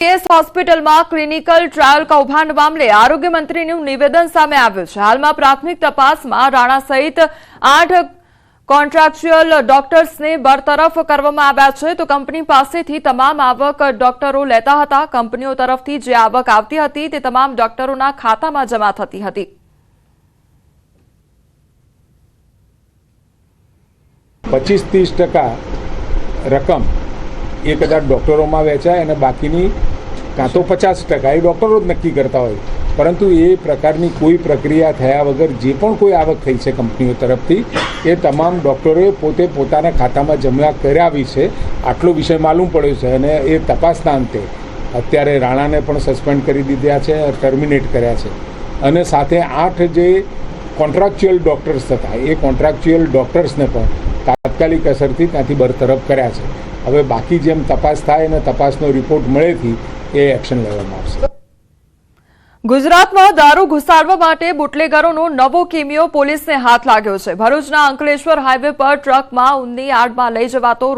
Case hospital में clinical trial कौभांड मामले आरोग्य मंत्री निवेदन सामे आव्युं छे। हाल में प्राथमिक तपास में राणा सहित 8 कॉन्ट्राक्चुअल डॉक्टर्स ने बरतरफ करवामां आव्या छे। तो कंपनी पासेथी तमाम आवक डॉक्टरो लेता हता। कंपनीओ तरफथी जे आवक आवती हती ते तमाम डॉक्टरोना खातामां जमा थती हती। 25-30% रकम એ કદાચ ડૉક્ટરોમાં વેચાય અને બાકીની કાં તો 50% એ ડૉક્ટરો જ નક્કી કરતા હોય, પરંતુ એ પ્રકારની કોઈ પ્રક્રિયા થયા વગર જે પણ કોઈ આવક થઈ છે કંપનીઓ તરફથી એ તમામ ડૉક્ટરોએ પોતે પોતાના ખાતામાં જમા કરાવી છે। આટલો વિષય માલુમ પડ્યો છે અને એ તપાસના અંતે અત્યારે રાણાને પણ સસ્પેન્ડ કરી દીધા છે, ટર્મિનેટ કર્યા છે અને સાથે 8 જે કોન્ટ્રાક્ચ્યુઅલ ડૉક્ટર્સ હતા એ કોન્ટ્રાક્ચ્યુઅલ ડૉક્ટર્સને પણ તાત્કાલિક અસરથી ત્યાંથી બરતરફ કર્યા છે। હવે બાકી જેમ તપાસ થાય અને તપાસનો રિપોર્ટ મળેથી એ એક્શન લેવામાં આવશે। ગુજરાતમાં દારૂ ઘુસાડવા માટે બુટલેગરોનો નવો કિમિયો પોલીસને હાથ લાગ્યો છે। ભરૂચના અંકલેશ્વર હાઈવે પર ટ્રકમાં ઊનની આડમાં લઈ જવાતો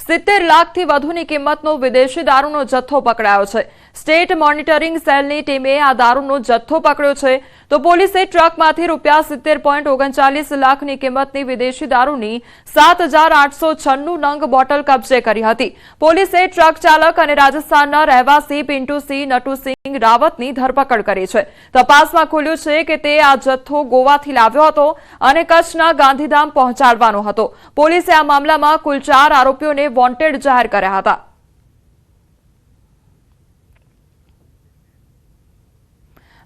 ₹70 લાખથી વધુની કિંમતનો વિદેશી દારૂનો જથ્થો પકડાયો છે। સ્ટેટ મોનિટરિંગ સેલની ટીમે આ દારૂનો જથ્થો પકડ્યો છે। તો પોલીસે ટ્રકમાંથી ₹70.39 લાખની કિંમતની વિદેશી દારૂની 7,896 નંગ બોટલ કબજે કરી હતી। પોલીસે ટ્રક ચાલક અને રાજસ્થાનના રહેવાસી પિન્ટુસિંહ નટુસિંહ રાવતની ધરપકડ કરી છે। તપાસમાં ખુલ્યું છે કે તે આ જથ્થો ગોવાથી લાવ્યો હતો અને કચ્છના ગાંધીધામ પહોંચાડવાનો હતો। પોલીસે આ મામલામાં કુલ 4 આરોપીઓને વોન્ટેડ જાહેર કર્યા હતા।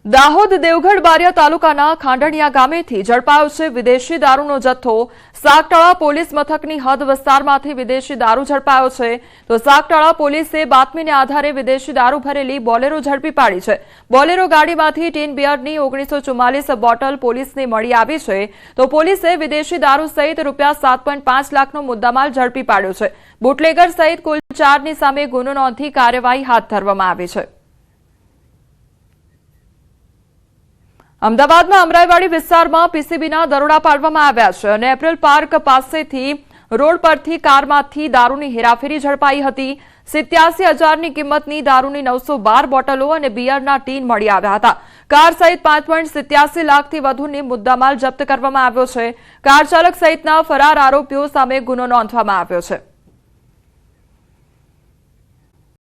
દાહોદ દેવગઢ બારિયા તાલુકાના ખાંડણિયા ગામેથી ઝડપાયો છે વિદેશી દારૂનો જથ્થો। સાગટાળા પોલીસ મથકની હદ વિસ્તારમાંથી વિદેશી દારૂ ઝડપાયો છે। તો સાગટાળા પોલીસે બાતમીને આધારે વિદેશી દારૂ ભરેલી બોલેરો ઝડપી પાડી છે। બોલેરો ગાડીમાંથી ટીન બિયરની 1944 બોટલ પોલીસને મળી આવી છે। તો પોલીસે વિદેશી દારૂ સહિત ₹7.5 લાખનો મુદ્દામાલ ઝડપી પાડ્યો છે। બુટલેગર સહિત કુલ 4ની સામે ગુનો નોંધી કાર્યવાહી હાથ ધરવામાં આવી છે। અમદાવાદમાં અમરાઈવાડી વિસ્તારમાં પીસીબીના દરોડા પાડવામાં આવ્યા છે અને એપ્રિલ પાર્ક પાસેથી રોડ પરથી કારમાંથી દારૂની હેરાફેરી ઝડપાઈ હતી। 87,000ની કિંમતની દારૂની 912 બોટલો અને બિયરના ટીન મળી આવ્યા હતા। કાર સહિત 5.87 લાખથી વધુની મુદ્દામાલ જપ્ત કરવામાં આવ્યો છે। કાર ચાલક સહિતના ફરાર આરોપીઓ સામે ગુનો નોંધવામાં આવ્યો છે।